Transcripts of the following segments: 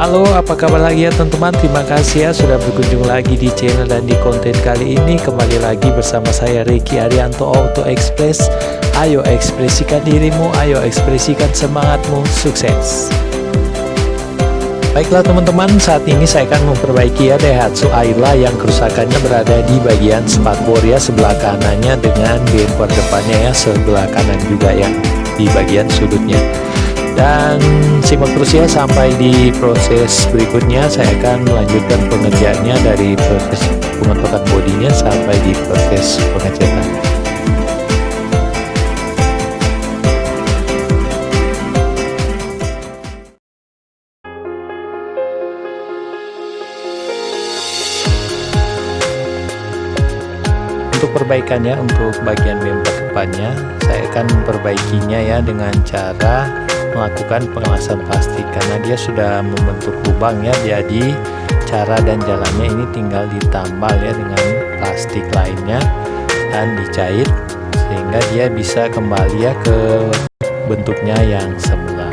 Halo, apa kabar lagi ya teman-teman? Terima kasih ya sudah berkunjung lagi di channel dan di konten kali ini. Kembali lagi bersama saya Ricky Arianto Auto Express. Ayo ekspresikan dirimu, ayo ekspresikan semangatmu, sukses. Baiklah teman-teman, saat ini saya akan memperbaiki ya Daihatsu Ayla yang kerusakannya berada di bagian spatbor ya, sebelah kanannya dengan bumper depannya ya, sebelah kanan juga ya di bagian sudutnya. Dan simak terus ya sampai di proses berikutnya. Saya akan melanjutkan pengerjaannya dari proses pengetokan bodinya sampai di proses pengecatan. Untuk perbaikannya, untuk bagian bumper depannya saya akan memperbaikinya ya dengan cara melakukan pengelasan plastik, karena dia sudah membentuk lubang ya. Jadi cara dan jalannya ini tinggal ditambal ya dengan plastik lainnya dan dicait sehingga dia bisa kembali ya ke bentuknya yang semula.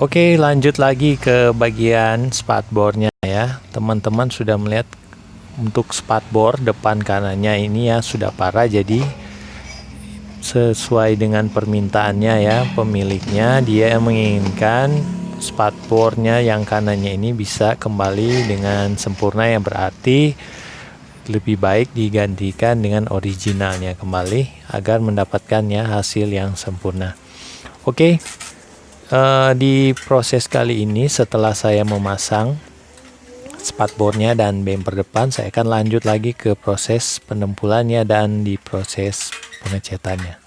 Oke, lanjut lagi ke bagian spatbornya ya. Teman-teman sudah melihat untuk spatbor depan kanannya ini ya sudah parah, jadi sesuai dengan permintaannya ya pemiliknya, dia menginginkan spatbornya yang kanannya ini bisa kembali dengan sempurna, yang berarti lebih baik digantikan dengan originalnya kembali agar mendapatkannya hasil yang sempurna. Oke, di proses kali ini setelah saya memasang spatbornya dan bumper depan, saya akan lanjut lagi ke proses penempulannya dan di proses pengecatannya.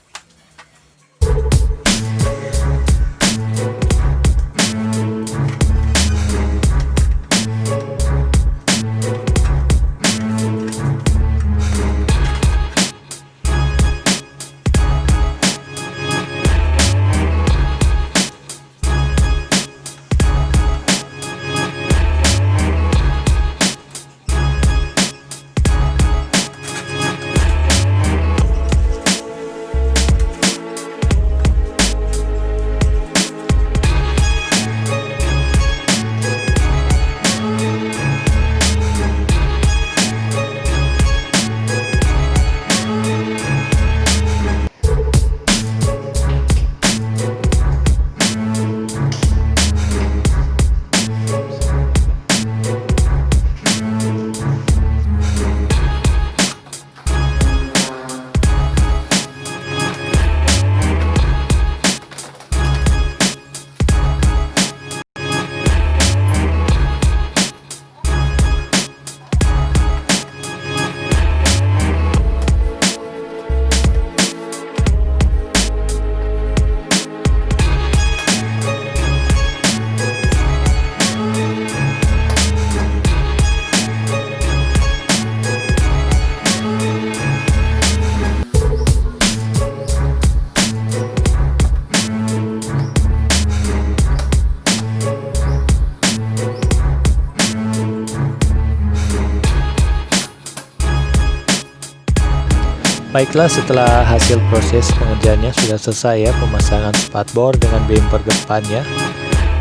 Baiklah, setelah hasil proses pengerjaannya sudah selesai ya, pemasangan spatbor dengan bumper depan ya.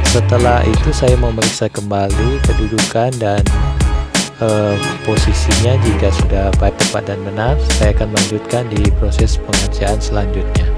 Setelah itu saya memeriksa kembali kedudukan dan posisinya. Jika sudah baik, tepat dan benar, saya akan melanjutkan di proses pengerjaan selanjutnya.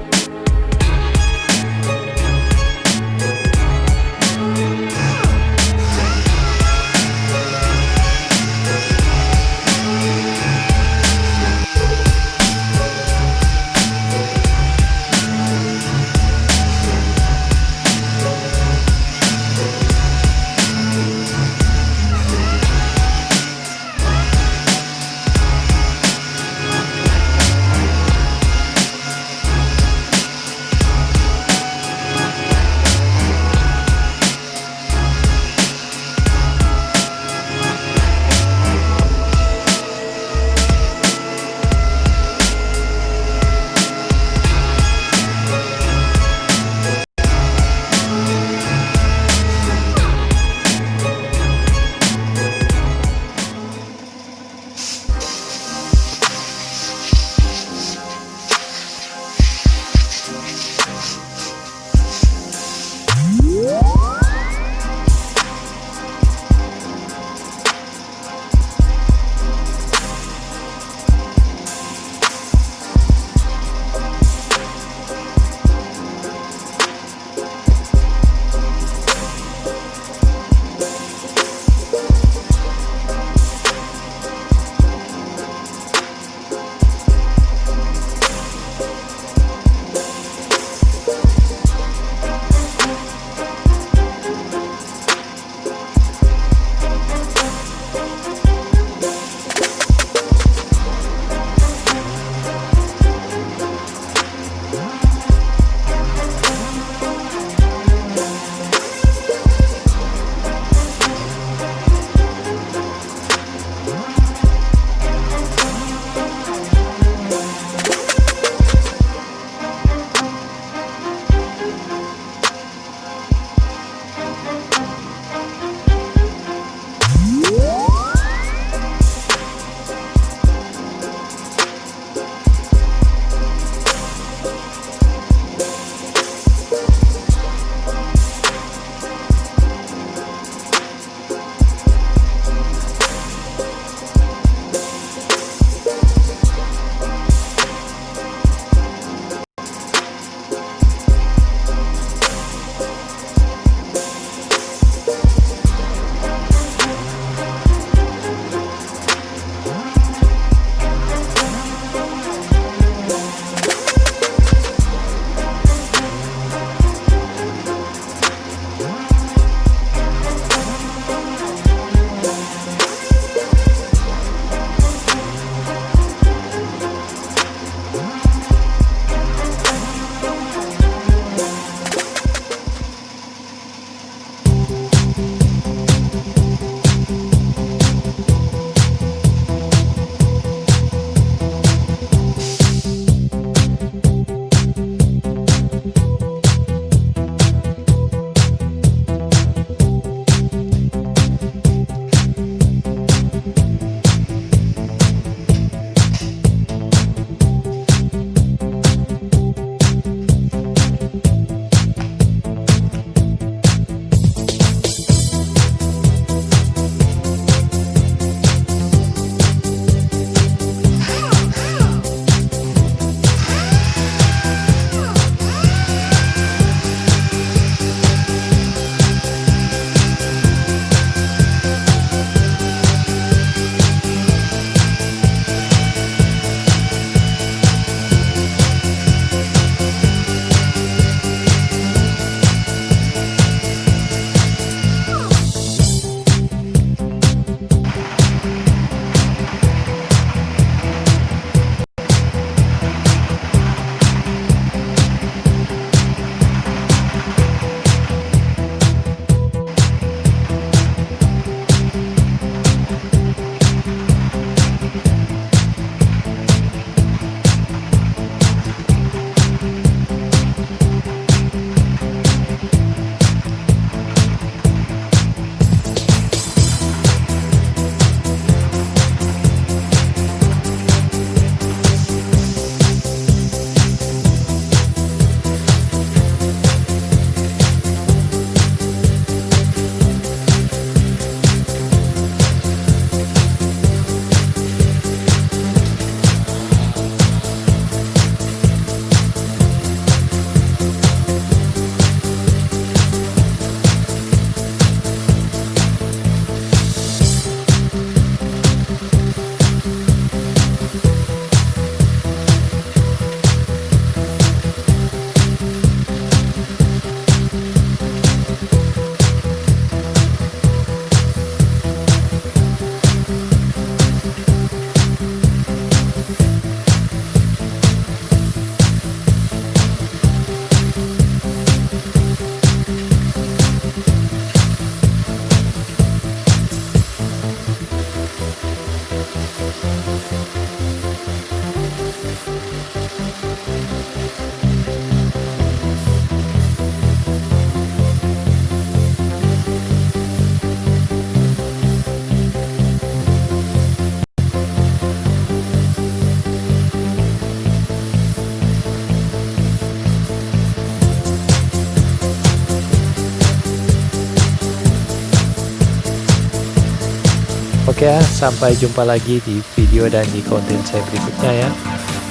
Oke ya, sampai jumpa lagi di video dan di konten saya berikutnya ya.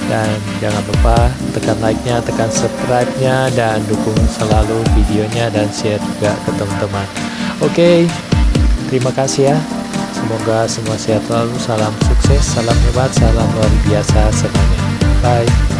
Dan jangan lupa tekan like-nya, tekan subscribe-nya, dan dukung selalu videonya dan share juga ke teman-teman. Oke, terima kasih ya. Semoga semua sehat selalu, salam sukses, salam hebat, salam luar biasa semuanya. Bye.